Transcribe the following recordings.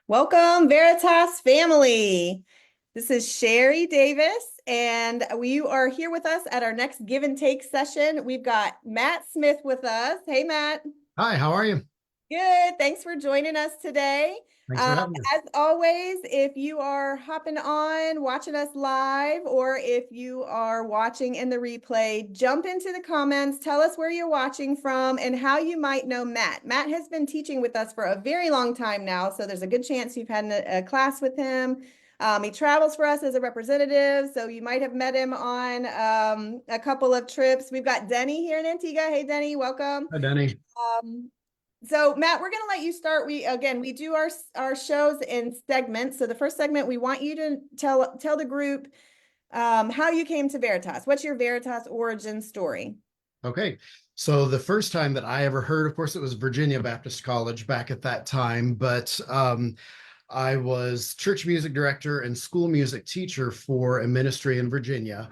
Welcome, Veritas family. This is Sherry Davis, and you are here with us at our next give and take session. We've got Matt Smith with us. Hey, Matt. Hi, how are you? Good. Thanks for joining us today. Thanks for Um, having me. as always, if you are hopping on, watching us live, or if you are watching in the replay, jump into the comments, tell us where you're watching from and how you might know Matt. Matt has been teaching with us for a very long time now, so there's a good chance you've had a class with him. He travels for us as a representative, so you might have met him on a couple of trips. We've got Denny here in Antigua. Hey, Denny, welcome. Hi, Denny. Um, so Matt, we're going to let you start. We do our shows in segments. So the first segment, we want you to tell the group how you came to Veritas. What's your Veritas origin story? Okay. So the first time that I ever heard, of course, it was Virginia Baptist College back at that time, but I was church music director and school music teacher for a ministry in Virginia.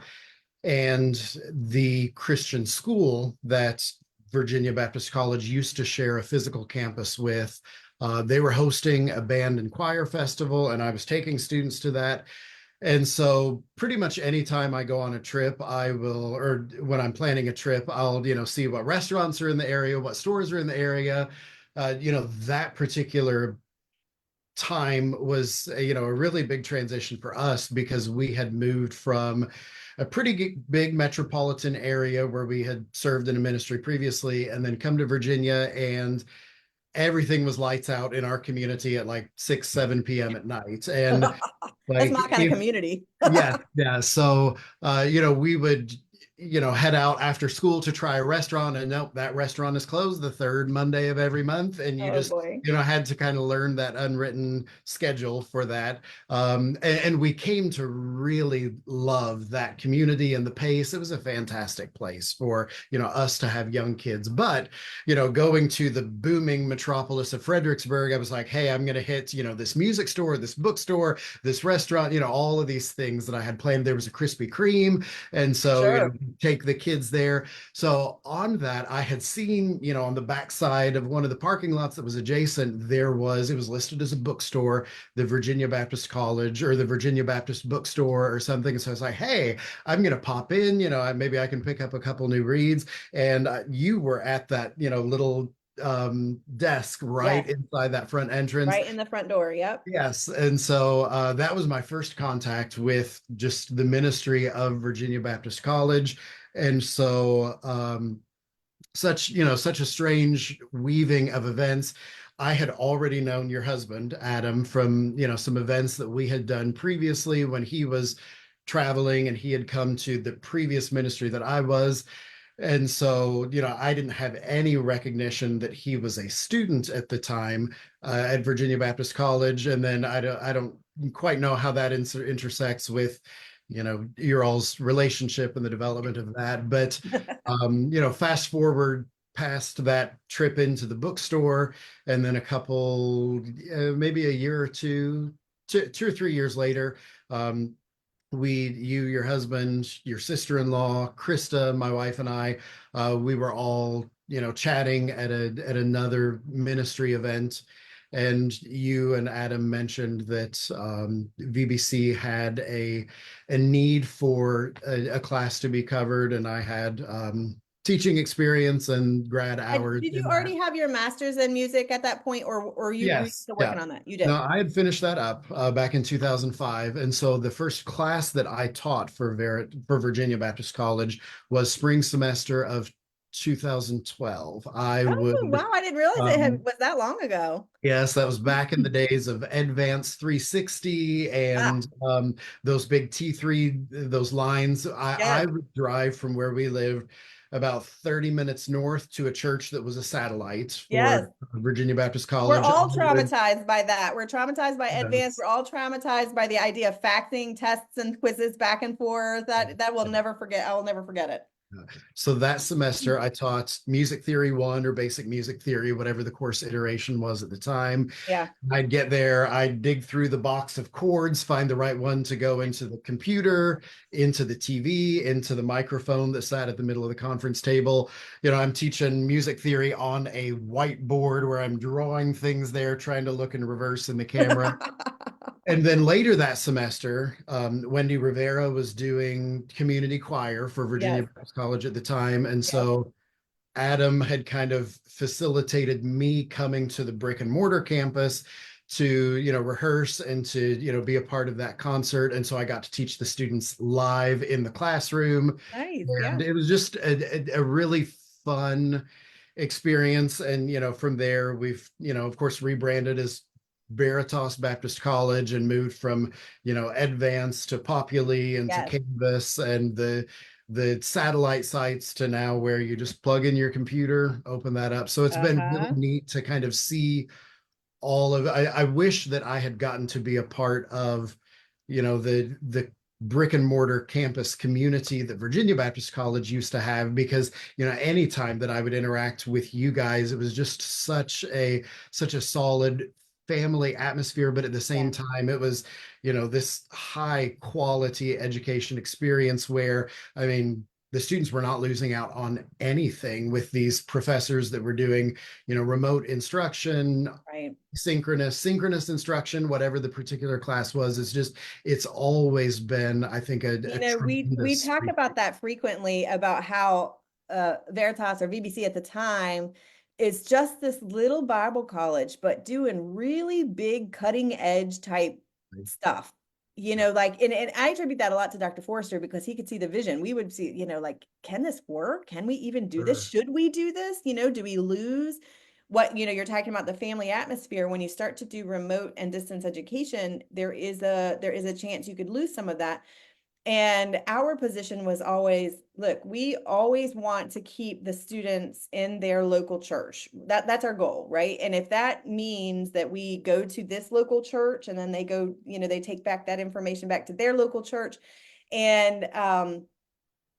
And the Christian school that Virginia Baptist College used to share a physical campus with, they were hosting a band and choir festival, and I was taking students to that. And so pretty much anytime I go on a trip, I will, or when I'm planning a trip, I'll, see what restaurants are in the area, what stores are in the area. That particular time was, a really big transition for us because we had moved from a pretty big metropolitan area where we had served in a ministry previously and then come to Virginia, and everything was lights out in our community at like 6, 7 p.m. at night. And That's like, my kind of community. yeah, yeah. So, we would, head out after school to try a restaurant, and nope, that restaurant is closed the third Monday of every month. And you Oh just, boy. had to kind of learn that unwritten schedule for that. And we came to really love that community and the pace. It was a fantastic place for, us to have young kids. But, going to the booming metropolis of Fredericksburg, I was like, hey, I'm going to hit, this music store, this bookstore, this restaurant, all of these things that I had planned. There was a Krispy Kreme. And so, Sure. take the kids there. So on that, I had seen, on the backside of one of the parking lots that was adjacent, it was listed as a bookstore, the Virginia Baptist College or the Virginia Baptist Bookstore or something. So I was like, hey, I'm going to pop in, maybe I can pick up a couple new reads. And you were at that, little desk right Yes. inside that front entrance. Right in the front door. Yep. Yes. And so that was my first contact with just the ministry of Virginia Baptist College. And so such a strange weaving of events. I had already known your husband, Adam, from, some events that we had done previously when he was traveling and he had come to the previous ministry that I was. And so, I didn't have any recognition that he was a student at the time at Virginia Baptist College. And then I don't quite know how that intersects with, your all's relationship and the development of that. But, fast forward past that trip into the bookstore, and then a couple, maybe a year or two, 2 or 3 years later, your husband, your sister-in-law, Krista, my wife, and I, we were all, chatting at another ministry event. And you and Adam mentioned that VBC had a need for a class to be covered, and I had teaching experience and grad hours Did you in that. already have your master's in music at that point, or you were you Yes, still yeah. working on that? You No, did. I had finished that up back in 2005. And so the first class that I taught for Virginia Baptist College was spring semester of 2012. I Oh, would, wow. I didn't realize um, was that long ago. yes, that was back in the days of Advanced 360 Ah, and those big T3, those lines. I yes. would drive from where we lived about 30 minutes north to a church that was a satellite Yes. for Virginia Baptist We're College. all traumatized by that. We're traumatized by advanced. Yes. We're all traumatized by the idea of faxing tests and quizzes back and forth. That will never forget. I will never forget it. So that semester, I taught music theory one or basic music theory, whatever the course iteration was at the time. Yeah. I'd get there, I'd dig through the box of chords, find the right one to go into the computer, into the TV, into the microphone that sat at the middle of the conference table. I'm teaching music theory on a whiteboard where I'm drawing things there, trying to look in reverse in the camera. And then later that semester, Wendy Rivera was doing community choir for Virginia Yes. Baptist College at the time. And Yep. so Adam had kind of facilitated me coming to the brick and mortar campus to, rehearse and to, be a part of that concert. And so I got to teach the students live in the classroom. Nice. And Yeah. it was just a really fun experience. And, from there, we've, of course, rebranded as Veritas Baptist College and moved from, Advance to Populi and to Yes. Canvas and the satellite sites to now where you just plug in your computer, open that up. So it's been really Uh-huh. neat to kind of see all of I wish that I had gotten to be a part of, the brick and mortar campus community that Virginia Baptist College used to have, because anytime that I would interact with you guys, it was just such a solid family atmosphere, but at the Yeah. same time it was this high quality education experience where, I mean, the students were not losing out on anything with these professors that were doing remote instruction, Right. synchronous instruction, whatever the particular class was. It's always been, I think, a We tremendous. talk about that frequently about how Veritas or VBC at the time is just this little Bible college, but doing really big cutting edge type stuff. Like, and I attribute that a lot to Dr. Forrester because he could see the vision. We would see, like, can this work? Can we even do this? Sure. Should we do this? Do we lose what, you're talking about the family atmosphere. When you start to do remote and distance education, there is a chance you could lose some of that. And our position was always, look, we always want to keep the students in their local church. That's our goal, right? And if that means that we go to this local church and then they go, they take back that information back to their local church. And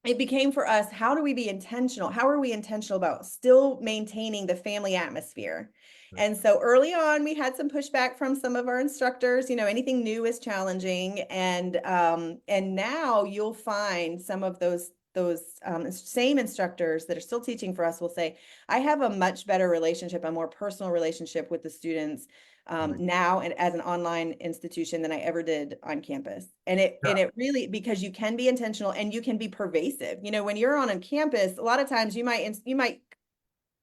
it became for us, how do we be intentional? How are we intentional about still maintaining the family atmosphere? And so early on, we had some pushback from some of our instructors. Anything new is challenging, and now you'll find some of those same instructors that are still teaching for us will say, I have a much better relationship, a more personal relationship with the students now and as an online institution than I ever did on campus. And it really, because you can be intentional and you can be pervasive. When you're on a campus, a lot of times you might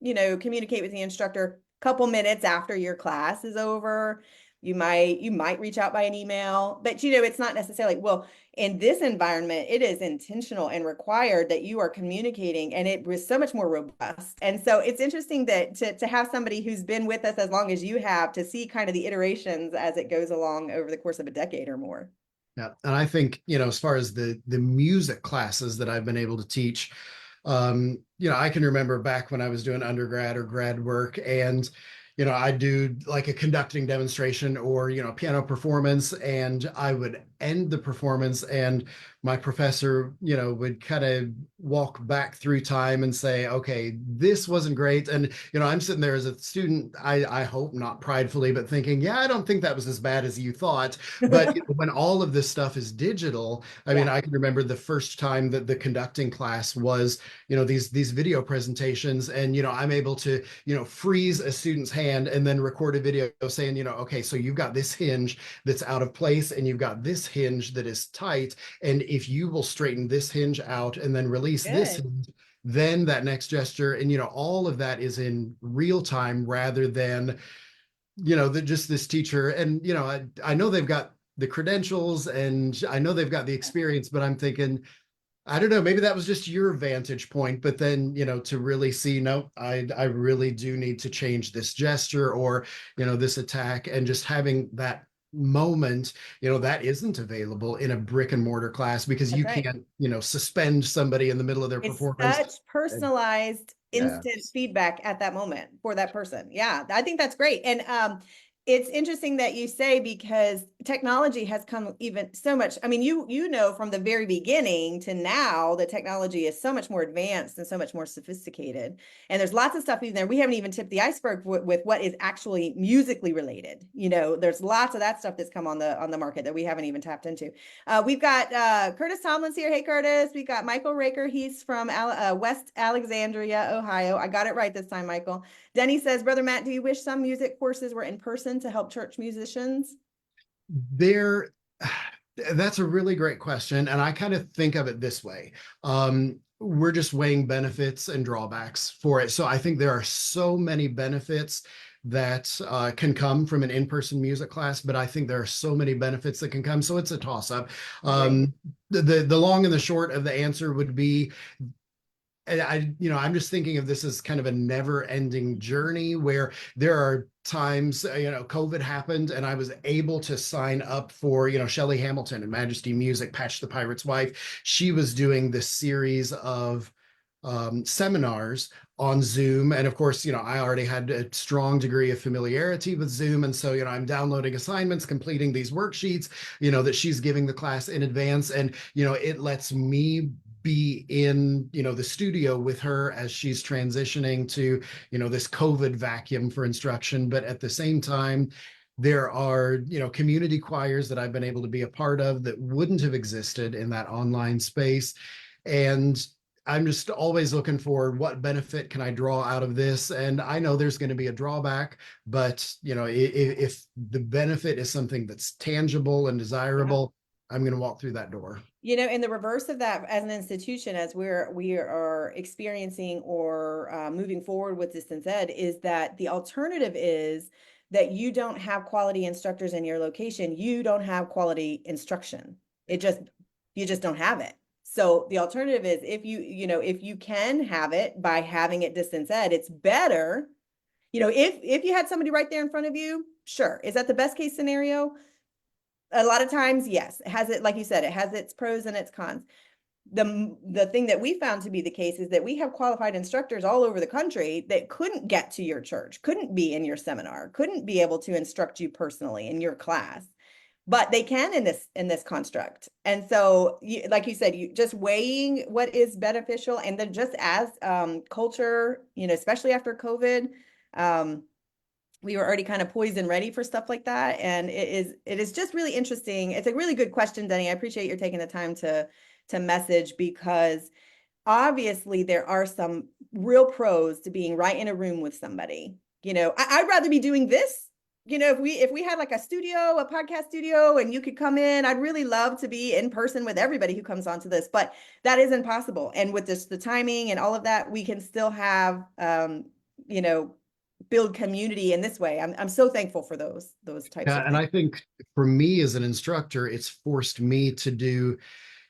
communicate with the instructor a couple minutes after your class is over. You might reach out by an email, but it's not necessarily, well, in this environment, it is intentional and required that you are communicating, and it was so much more robust. And so it's interesting that to have somebody who's been with us as long as you have, to see kind of the iterations as it goes along over the course of a decade or more. Yeah. And I think, as far as the music classes that I've been able to teach, I can remember back when I was doing undergrad or grad work, and I do like a conducting demonstration or, piano performance, and I would end the performance and my professor, would kind of walk back through time and say, okay, this wasn't great. And, I'm sitting there as a student, I hope not pridefully, but thinking, yeah, I don't think that was as bad as you thought. But when all of this stuff is digital, I mean, I can remember the first time that the conducting class was, these video presentations, and, I'm able to, freeze a student's hand and then record a video saying, okay, so you've got this hinge that's out of place and you've got this hinge that is tight. And if you will straighten this hinge out and then release this hinge, then that next gesture, and, all of that is in real time rather than, just this teacher. And, I know they've got the credentials and I know they've got the experience, but I'm thinking, I don't know, maybe that was just your vantage point, but then, to really see, no, I really do need to change this gesture or, this attack, and just having that moment, that isn't available in a brick and mortar class, because you can't, suspend somebody in the middle of their performance. Such personalized, Yeah. instant feedback at that moment for that person. Yeah, I think that's great. And It's interesting that you say, because technology has come even so much. I mean, you know, from the very beginning to now, the technology is so much more advanced and so much more sophisticated. And there's lots of stuff in there. We haven't even tipped the iceberg with what is actually musically related. You know, there's lots of that stuff that's come on the market that we haven't even tapped into. We've got Curtis Tomlin's here. Hey, Curtis. We've got Michael Raker. He's from West Alexandria, Ohio. I got it right this time, Michael. Denny says, Brother Matt, do you wish some music courses were in person to help church musicians? There, that's a really great question. And I kind of think of it this way. We're just weighing benefits and drawbacks for it. So I think there are so many benefits that can come from an in-person music class, but I think there are so many benefits that can come. So it's a toss-up. Right. The long and the short of the answer would be, and I'm just thinking of this as kind of a never-ending journey where there are times, COVID happened and I was able to sign up for, Shelley Hamilton and Majesty Music, Patch the Pirate's Wife. She was doing this series of seminars on Zoom. And of course, I already had a strong degree of familiarity with Zoom. And so, I'm downloading assignments, completing these worksheets, that she's giving the class in advance. And, it lets me be in the studio with her as she's transitioning to this COVID vacuum for instruction, but at the same time there are community choirs that I've been able to be a part of that wouldn't have existed in that online space. And I'm just always looking for what benefit can I draw out of this. And I know there's going to be a drawback, but if the benefit is something that's tangible and desirable, I'm going to walk through that door. In the reverse of that, as an institution, as we are experiencing or moving forward with distance ed, is that the alternative is that you don't have quality instructors in your location. You don't have quality instruction. You just don't have it. So the alternative is, if you can have it by having it distance ed, it's better. If you had somebody right there in front of you, sure. Is that the best case scenario? A lot of times, yes. It has it, like you said, it has its pros and its cons. The thing that we found to be the case is that we have qualified instructors all over the country that couldn't get to your church, couldn't be in your seminar, couldn't be able to instruct you personally in your class, but they can in this construct. And so, like you said, you just weighing what is beneficial, and then just as culture, especially after COVID, we were already kind of poised and ready for stuff like that. And it is just really interesting. It's a really good question, Denny. I appreciate you taking the time to message, because obviously there are some real pros to being right in a room with somebody. I'd rather be doing this. If we had like a studio, a podcast studio, and you could come in, I'd really love to be in person with everybody who comes onto this, but that isn't possible. And with the timing and all of that, we can still have, build community in this way. I'm so thankful for those types of Yeah, and things. I think for me as an instructor, it's forced me to do,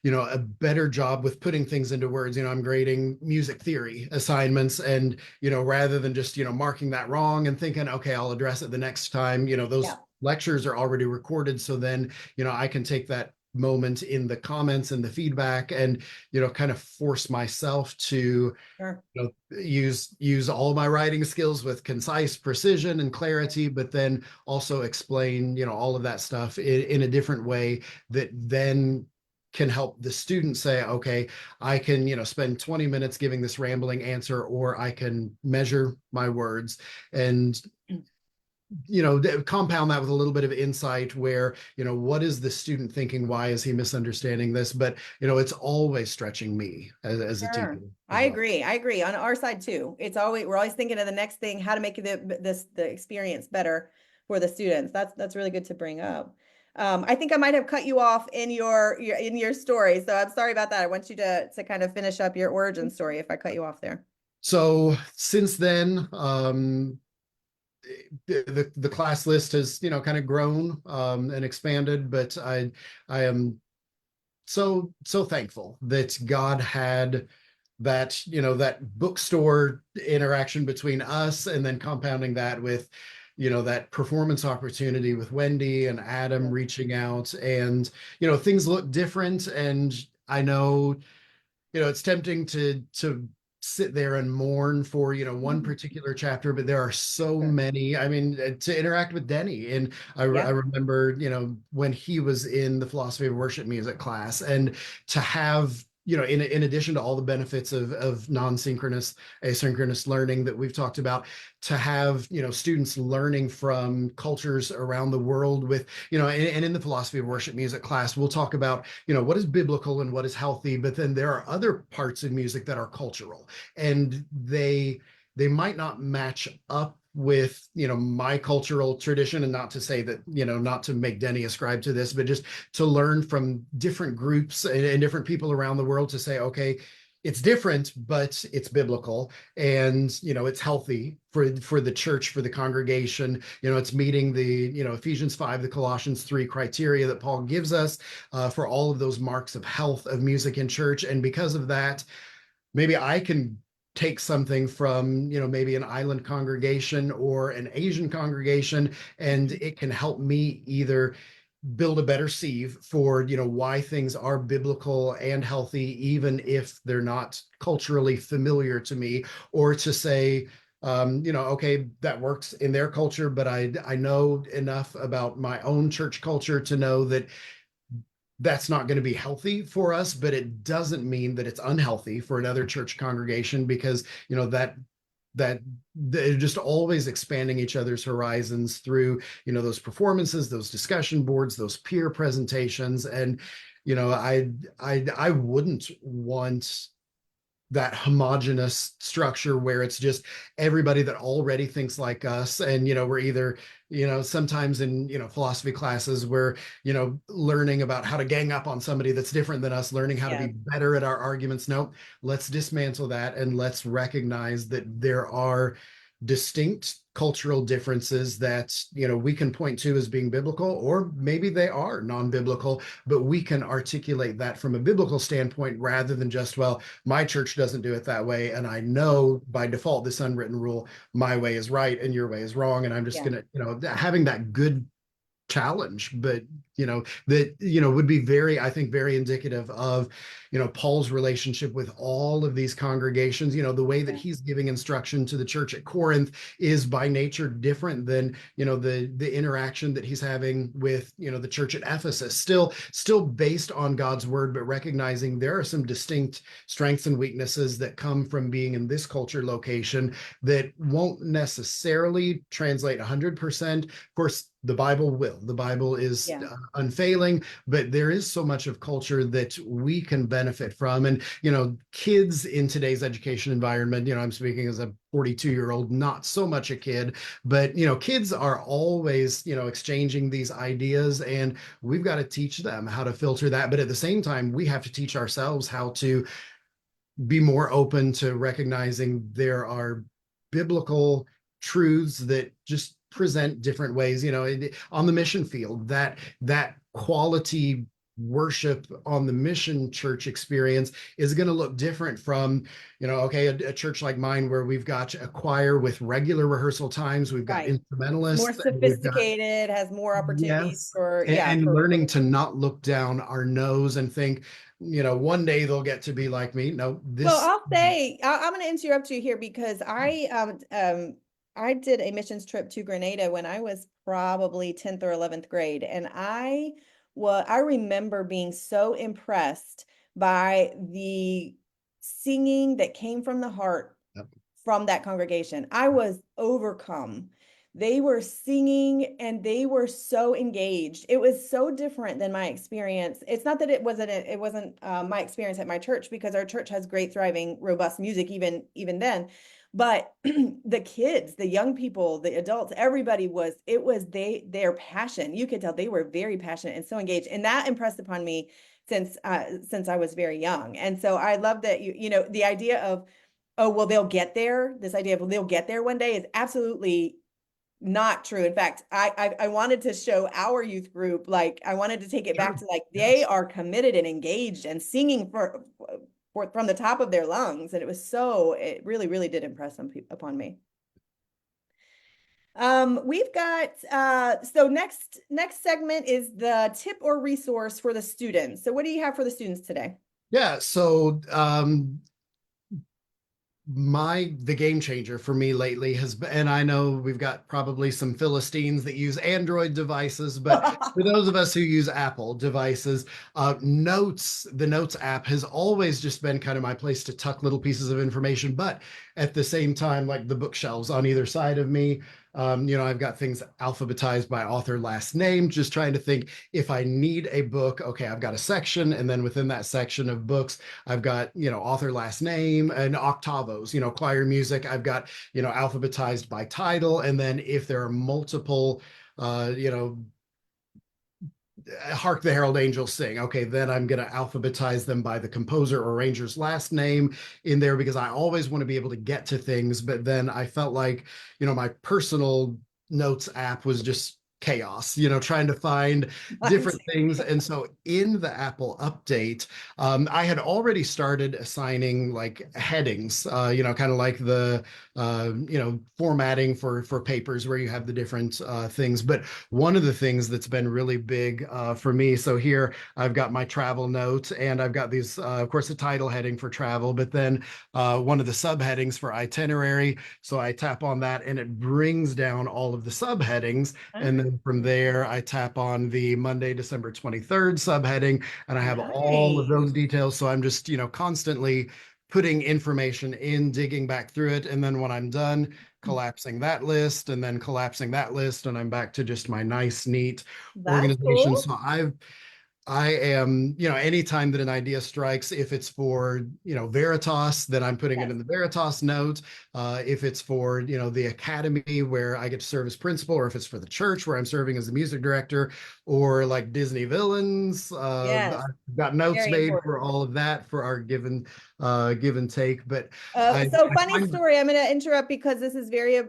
a better job with putting things into words. I'm grading music theory assignments, and, rather than just, marking that wrong and thinking, okay, I'll address it the next time, those Yeah. lectures are already recorded. So then, I can take that moment in the comments and the feedback and, kind of force myself to Sure. use all my writing skills with concise precision and clarity, but then also explain all of that stuff in a different way that then can help the student say, okay, I can spend 20 minutes giving this rambling answer, or I can measure my words and compound that with a little bit of insight where, what is the student thinking? Why is he misunderstanding this? But, it's always stretching me as a teacher Sure. as I well. agree. I agree. On our side too. We're always thinking of the next thing, how to make the experience better for the students. That's really good to bring up. I think I might have cut you off in your story. So I'm sorry about that. I want you to kind of finish up your origin story if I cut you off there. So since then, the class list has kind of grown and expanded, but I am so thankful that God had that that bookstore interaction between us, and then compounding that with that performance opportunity with Wendy and Adam reaching out, and things look different. And I know it's tempting to sit there and mourn for, one Mhm. particular chapter, but there are so Sure. many. I mean, to interact with Denny, and I Yeah. remember, when he was in the philosophy of worship music class, and to have, in addition to all the benefits of non-synchronous, asynchronous learning that we've talked about, to have, students learning from cultures around the world with, and in the philosophy of worship music class, we'll talk about, what is biblical and what is healthy, but then there are other parts of music that are cultural, and they might not match up with, my cultural tradition. And not to say that, not to make Denny ascribe to this, but just to learn from different groups and different people around the world, to say, okay, it's different, but it's biblical, and it's healthy for the church, for the congregation. It's meeting the, Ephesians 5, the Colossians 3 criteria that Paul gives us, for all of those marks of health of music in church. And because of that, maybe I can take something from, maybe an island congregation or an Asian congregation, and it can help me either build a better sieve for, why things are biblical and healthy, even if they're not culturally familiar to me, or to say, okay, that works in their culture, but I know enough about my own church culture to know that that's not going to be healthy for us, but it doesn't mean that it's unhealthy for another church congregation, because that they're just always expanding each other's horizons through, those performances, those discussion boards, those peer presentations. And I wouldn't want that homogenous structure where it's just everybody that already thinks like us. And we're either, sometimes in, philosophy classes, we're, learning about how to gang up on somebody that's different than us, learning how to be Yeah. better at our arguments. No, let's dismantle that, and let's recognize that there are distinct cultural differences that, we can point to as being biblical, or maybe they are non-biblical, but we can articulate that from a biblical standpoint, rather than just, well, my church doesn't do it that way, and I know by default this unwritten rule, my way is right and your way is wrong, and I'm just Yeah. gonna, having that good challenge, but that would be very, I think, very indicative of Paul's relationship with all of these congregations. The way that Yeah. he's giving instruction to the church at Corinth is by nature different than the interaction that he's having with the church at Ephesus, still based on God's word, but recognizing there are some distinct strengths and weaknesses that come from being in this culture location that won't necessarily translate 100%. Of course, the Bible will. The Bible is Yeah. unfailing, but there is so much of culture that we can benefit from. And, kids in today's education environment, I'm speaking as a 42-year-old, not so much a kid, but, kids are always, exchanging these ideas, and we've got to teach them how to filter that. But at the same time, we have to teach ourselves how to be more open to recognizing there are biblical truths that just present different ways. On the mission field, that quality worship on the mission church experience is going to look different from, okay, a church like mine, where we've got a choir with regular rehearsal times, we've got Right. It's more instrumentalists, and we've got, sophisticated, has more opportunities yes, for, and, yeah, and for learning to not look down our nose and think, one day they'll get to be like me. No, Well, this. I'll say I'm going to interrupt you here because I did a missions trip to Grenada when I was probably 10th or 11th grade, and I remember being so impressed by the singing that came from the heart Yep. from that congregation. I was overcome. They were singing and they were so engaged. It was so different than my experience. It's not that it wasn't my experience at my church, because our church has great, thriving, robust music even then. But the kids, the young people, the adults, everybody their passion. You could tell they were very passionate and so engaged, and that impressed upon me since I was very young. And so I love that the idea of, oh, well, they'll get there. This idea of, well, they'll get there one day is absolutely not true. In fact, I wanted to show our youth group, like I wanted to take it back Sure. to, like, they Yes. are committed and engaged and singing for from the top of their lungs. And it really, really did impress upon me. We've got so next segment is the tip or resource for the students. So what do you have for the students today? Yeah. So the game changer for me lately has been, and I know we've got probably some Philistines that use Android devices, but for those of us who use Apple devices, the Notes app has always just been kind of my place to tuck little pieces of information, but at the same time, like the bookshelves on either side of me. I've got things alphabetized by author last name, just trying to think if I need a book, okay, I've got a section, and then within that section of books, I've got, author last name and octavos, choir music. I've got, alphabetized by title. And then if there are multiple, uh, you know, Hark the Herald Angels Sing. Okay, then I'm going to alphabetize them by the composer or arranger's last name in there because I always want to be able to get to things. But then I felt like, my personal notes app was just chaos, trying to find different things. And so in the Apple update, I had already started assigning like headings, kind of like the, formatting for papers where you have the different things. But one of the things that's been really big for me, so here I've got my travel notes and I've got these, of course, the title heading for travel, but then one of the subheadings for itinerary. So I tap on that and it brings down all of the subheadings. And then from there, I tap on the Monday, December 23rd subheading, and I have all of Nice. those details. So I'm just, constantly putting information in, digging back through it. And then when I'm done, collapsing that list and then collapsing that list, and I'm back to just my nice, neat That's organization. cool. So I am, anytime that an idea strikes, if it's for, Veritas, then I'm putting it Yes. in the Veritas note. If it's for, the academy where I get to serve as principal, or if it's for the church where I'm serving as the music director, or like Disney villains, Yes. I've got notes Very made important. for all of that for our give and take. But So I funny find, story. I'm going to interrupt because this is very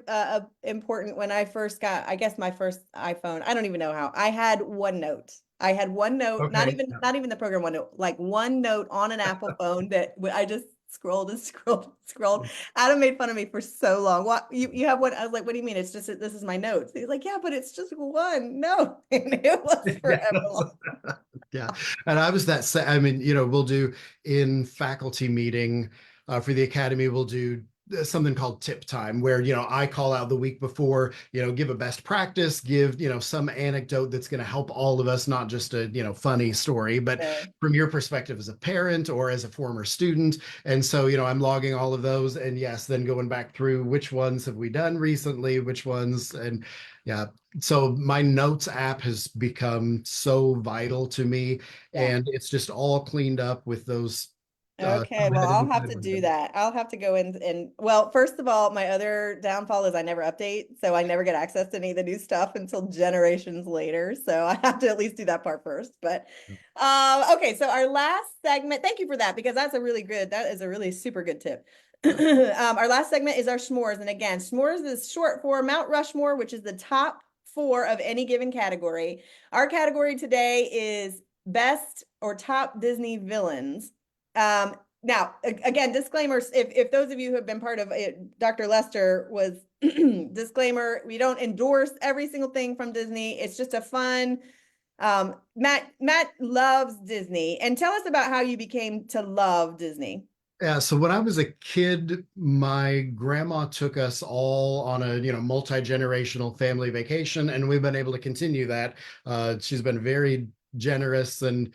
important. When I first got, I guess my first iPhone, I don't even know how. I had OneNote. I had OneNote, not okay, even not even the program OneNote, like OneNote on an Apple phone that I just scrolled and scrolled, scrolled. Adam made fun of me for so long. What you have one? I was like, what do you mean? It's just this is my notes. He's like, yeah, but it's just one. No, and it was forever yeah. long. Yeah. And I was I mean, we'll do in faculty meeting for the academy, we'll do something called tip time where, I call out the week before, give a best practice, give, some anecdote that's going to help all of us, not just a, funny story, but Sure. from your perspective as a parent or as a former student. And so, I'm logging all of those and yes, then going back through which ones have we done recently, which ones, and yeah, so my notes app has become so vital to me Yeah. and it's just all cleaned up with those Okay, well, I'll subheadings. have to do that. I'll have to go in and, well, first of all, my other downfall is I never update, so I never get access to any of the new stuff until generations later. So I have to at least do that part first. But okay, so our last segment, thank you for that because that is a really super good tip. Our last segment is our s'mores. And again, s'mores is short for Mount Rushmore, which is the top four of any given category. Our category today is best or top Disney villains. Now, again, disclaimers, if those of you who have been part of it, Dr. Lester was disclaimer, we don't endorse every single thing from Disney. It's just a fun, Matt loves Disney. And tell us about how you became to love Disney. Yeah, so when I was a kid, my grandma took us all on a, multi-generational family vacation, and we've been able to continue that. She's been very generous and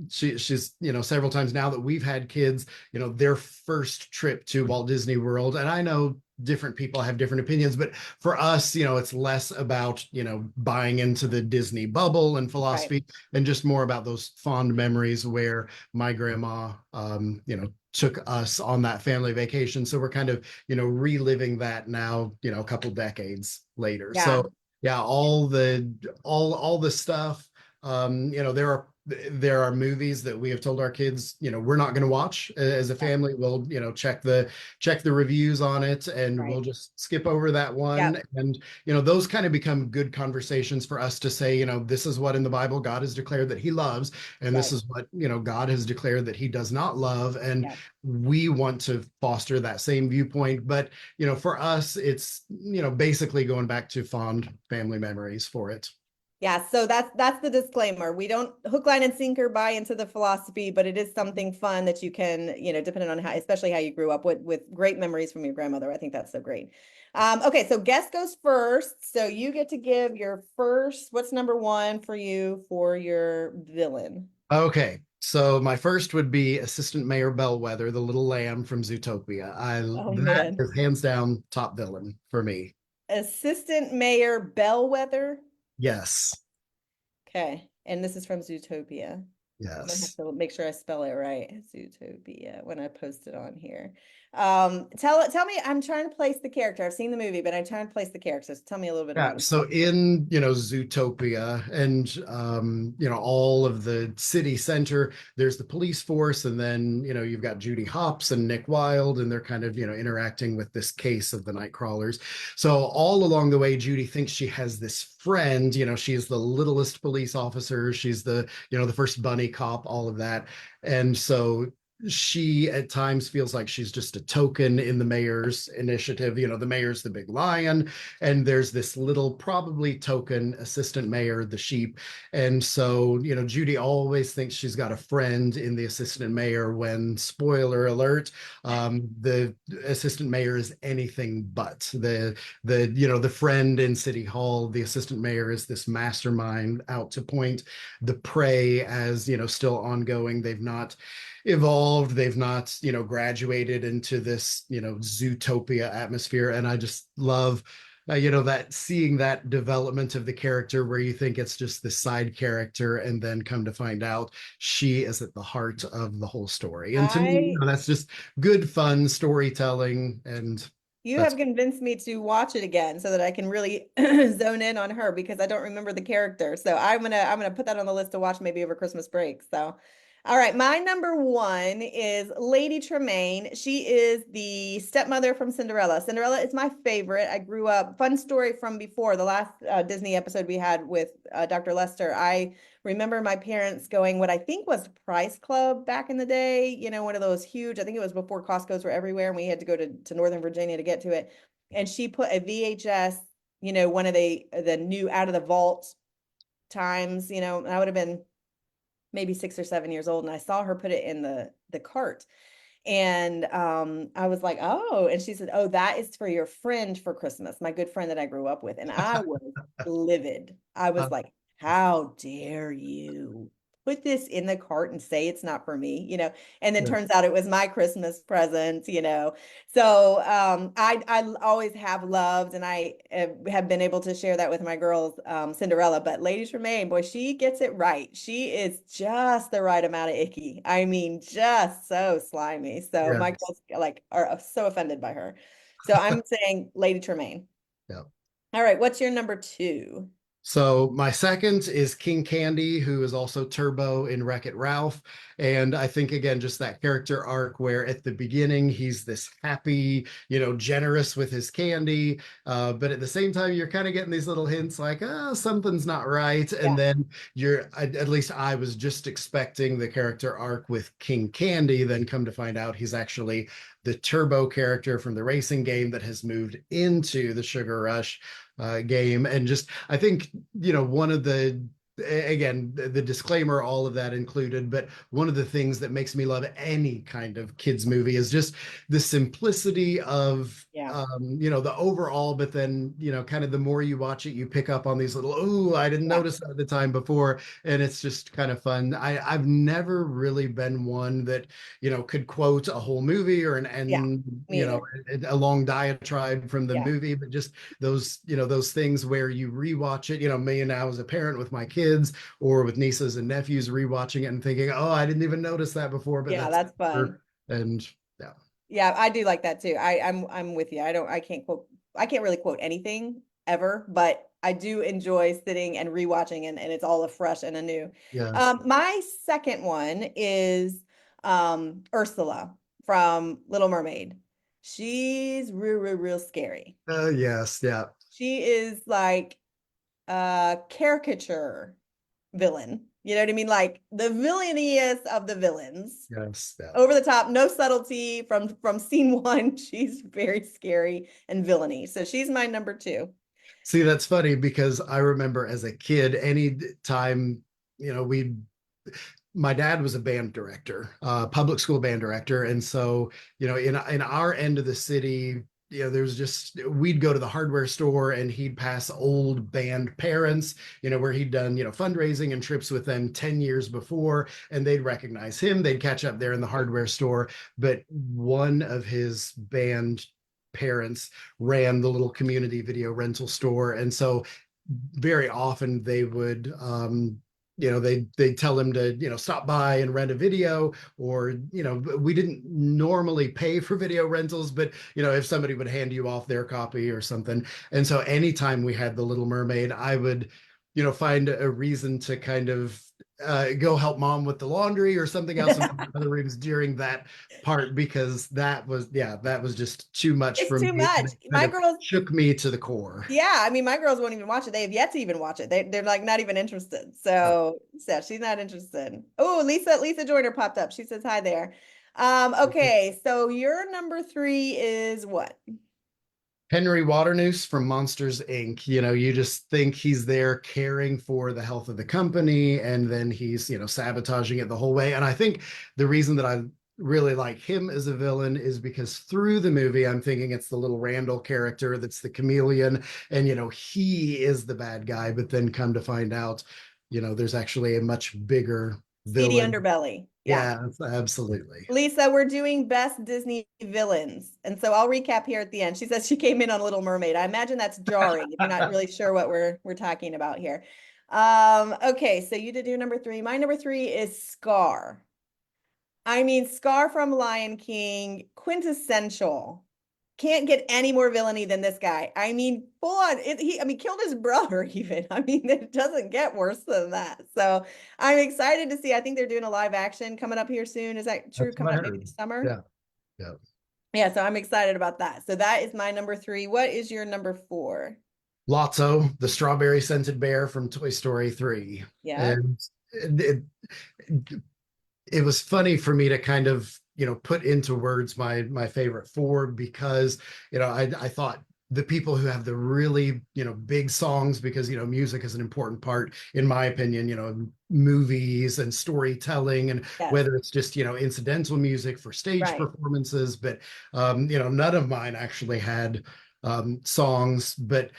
she's, several times now that we've had kids, their first trip to Walt Disney World. And I know different people have different opinions, but for us, it's less about, buying into the Disney bubble and Right. philosophy and just more about those fond memories where my grandma, took us on that family vacation. So we're kind of, reliving that now, a couple decades later. Yeah. So yeah, all the stuff. There are movies that we have told our kids, we're not going to watch as a Yeah. family. We'll, check the reviews on it and we'll Right. just skip over that Yeah. one. And, those kind of become good conversations for us to say, this is what in the Bible God has declared that he loves. And this Right. is what, God has declared that he does not love. And Yeah. we want to foster that same viewpoint. But, for us, it's, basically going back to fond family memories for it. Yeah, so that's the disclaimer. We don't hook, line, and sinker buy into the philosophy, but it is something fun that you can, depending on how, especially how you grew up with great memories from your grandmother. I think that's so great. Okay, so guest goes first. So you get to give your first, what's number one for you for your villain? Okay, so my first would be Assistant Mayor Bellwether, the little lamb from Zootopia. Oh That man. is hands down top villain for me. Assistant Mayor Bellwether. Yes, Okay, and this is from Zootopia. I'm gonna have yes. to make sure I spell it right. Zootopia when I post it on here. Tell me, I'm trying to place the character. I've seen the movie, but I'm trying to place the character. So tell me a little bit Yeah, about so in, Zootopia and all of the city center, there's the police force, and then, you've got Judy Hopps and Nick Wilde, and they're kind of, interacting with this case of the night crawlers. So all along the way, Judy thinks she has this friend, she's the littlest police officer, she's the, the first bunny cop, all of that. And so she at times feels like she's just a token in the mayor's initiative. The mayor's the big lion, and there's this little probably token assistant mayor, the sheep. And so Judy always thinks she's got a friend in the assistant mayor, when, spoiler alert, the assistant mayor is anything but the friend in city hall. The assistant mayor is this mastermind out to point the prey as still ongoing. They've not evolved, they've not graduated into this Zootopia atmosphere. And I just love that, seeing that development of the character, where you think it's just this side character, and then come to find out she is at the heart of the whole story. And to me, I that's just good fun storytelling. And You that's have convinced me to watch it again so that I can really zone in on her because I don't remember the character. So I'm gonna put that on the list to watch maybe over Christmas break. So, all right, my number one is Lady Tremaine. She is the stepmother from Cinderella. Cinderella is my favorite. I grew up. Fun story from before the last Disney episode we had with Dr. Lester. I remember my parents going what I think was Price Club back in the day, one of those huge, I think it was before Costco's were everywhere and we had to go to Northern Virginia to get to it. And she put a VHS, one of the new Out of the Vault times, and I would have been maybe 6 or 7 years old, and I saw her put it in the cart. And I was like, oh, and she said, oh, that is for your friend for Christmas, my good friend that I grew up with. And I was livid. I was uh, like, how dare you put this in the cart and say it's not for me, and then yeah, turns out it was my Christmas present, So I always have loved, and I have been able to share that with my girls, Cinderella. But Lady Tremaine, boy, she gets it right. She is just the right amount of icky. I mean, just so slimy. So my yes, girls are so offended by her. So I'm saying Lady Tremaine. yeah. All right, what's your number two? So my second is King Candy, who is also Turbo in Wreck-It Ralph. And I think, again, just that character arc where at the beginning he's this happy, generous with his candy. But at the same time, you're kind of getting these little hints like, oh, something's not right. And Yeah, then at least I was just expecting the character arc with King Candy, then come to find out he's actually the Turbo character from the racing game that has moved into the Sugar Rush game. And just, I think, one of again, the disclaimer, all of that included, but one of the things that makes me love any kind of kids movie is just the simplicity of yeah, the overall, but then kind of the more you watch it, you pick up on these little, oh, I didn't yeah, notice that at the time before. And it's just kind of fun. I've never really been one that could quote a whole movie or yeah. Me either. a long diatribe from the Yeah, movie, but just those things where you rewatch it. Me now as a parent with my kids, or with nieces and nephews, rewatching it and thinking, oh, I didn't even notice that before, but yeah, that's that's fun. and yeah. Yeah, I do like that too. I'm with you. I can't really quote anything ever, but I do enjoy sitting and rewatching and it's all afresh and anew. Yes. My second one is Ursula from Little Mermaid. She's real, real, real scary. Yes. Yeah. She is like a caricature villain. You know what I mean? Like the villainiest of the villains, Yes. Yeah. over the top, no subtlety from scene one. She's very scary and villainy. So she's my number two. See, that's funny because I remember as a kid, any time, we my dad was a band director, public school band director. And so, in our end of the city, there's just we'd go to the hardware store and he'd pass old band parents, where he'd done, fundraising and trips with them 10 years before, and they'd recognize him. They'd catch up there in the hardware store. But one of his band parents ran the little community video rental store. And so very often they would they tell him to stop by and rent a video, or we didn't normally pay for video rentals, but if somebody would hand you off their copy or something. And so anytime we had the Little Mermaid, I would find a reason to kind of go help mom with the laundry or something else in the other rooms during that part, because that was just too much for It's too me, and much. it kind My of girls, shook me to the core. yeah, I mean, my girls won't even watch it. They have yet to even watch it. They're like not even interested. So she's not interested. Oh, Lisa Joyner popped up. She says hi there. Okay, so your number three is what? Henry Waternoose from Monsters Inc. You just think he's there caring for the health of the company, and then he's, sabotaging it the whole way. And I think the reason that I really like him as a villain is because through the movie, I'm thinking it's the little Randall character that's the chameleon, and, he is the bad guy. But then come to find out, there's actually a much bigger Seedy villain. underbelly. Yeah. Yeah, absolutely. Lisa, we're doing best Disney villains. And so I'll recap here at the end. She says she came in on Little Mermaid. I imagine that's jarring if you're not really sure what we're talking about here. Okay, so you did your number three. My number three is Scar. I mean, Scar from Lion King, quintessential. Can't get any more villainy than this guy. I mean, full on. Killed his brother even. I mean, it doesn't get worse than that. So I'm excited to see. I think they're doing a live action coming up here soon. Is that true? That's what Coming I up maybe heard. this summer? Yeah, yeah. Yeah, so I'm excited about that. So that is my number three. What is your number four? Lotso, the strawberry scented bear from Toy Story 3. Yeah. And it was funny for me to kind of, put into words my favorite four, because, I thought the people who have the really, big songs, because, music is an important part, in my opinion, movies and storytelling, and Yes. whether it's just, incidental music for stage Right. performances, but, none of mine actually had songs, but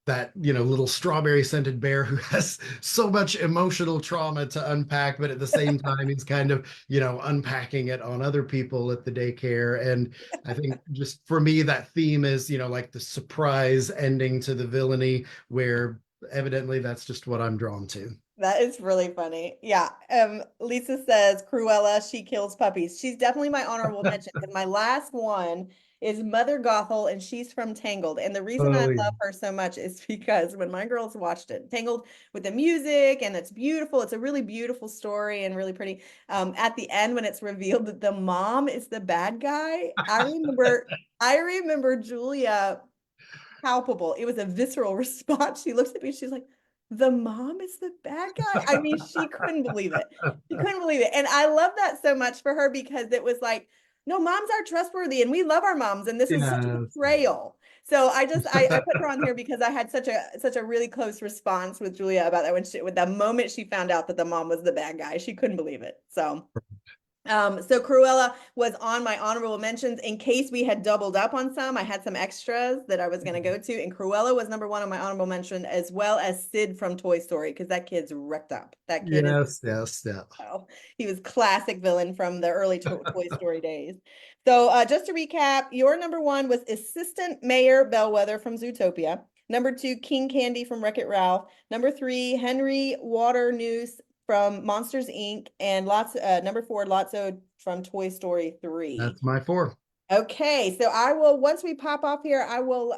that little strawberry scented bear who has so much emotional trauma to unpack, but at the same time he's kind of unpacking it on other people at the daycare. And I think just for me that theme is like the surprise ending to the villainy, where evidently that's just what I'm drawn to. That is really funny. Yeah. Lisa says Cruella, she kills puppies. She's definitely my honorable mention, because my last one is Mother Gothel, and she's from Tangled. And the reason I Oh yeah. love her so much is because when my girls watched it, Tangled, with the music, and it's beautiful. It's a really beautiful story and really pretty. At the end, when it's revealed that the mom is the bad guy, I remember Julia palpable. It was a visceral response. She looks at me, she's like, the mom is the bad guy. I mean, she couldn't believe it. She couldn't believe it. And I love that so much for her, because it was like, no, moms are trustworthy and we love our moms. And this is such a Yes. betrayal. So I put her on here because I had such a really close response with Julia about that, with the moment she found out that the mom was the bad guy. She couldn't believe it. So Cruella was on my honorable mentions in case we had doubled up on some. I had some extras that I was going to go to, and Cruella was number one on my honorable mention, as well as Sid from Toy Story, because that kid's wrecked up. That kid is, Yes, yeah. oh, he was classic villain from the early Toy Story days. So just to recap, your number one was Assistant Mayor Bellwether from Zootopia. Number two, King Candy from Wreck-It Ralph. Number three, Henry Waternoose from Monsters Inc. And number four, Lotso from Toy Story 3. That's my four. Okay, so I will, once we pop off here, I will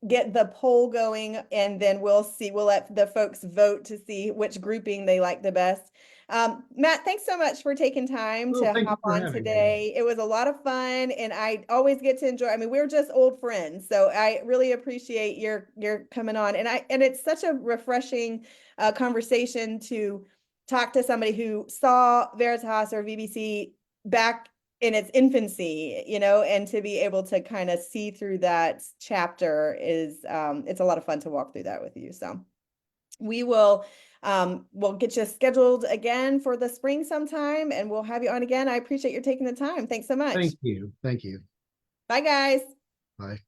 get the poll going, and then we'll let the folks vote to see which grouping they like the best. Matt, thanks so much for taking time to Thank you hop for on having me. today. It was a lot of fun, and I always get to enjoy. I mean, we're just old friends, so I really appreciate your coming on, and it's such a refreshing conversation to talk to somebody who saw Veritas or VBC back in its infancy, you know, and to be able to kind of see through that chapter is it's a lot of fun to walk through that with you. So we will we'll get you scheduled again for the spring sometime, and we'll have you on again. I appreciate your taking the time. Thanks so much. Thank you. Thank you. Bye, guys. Bye.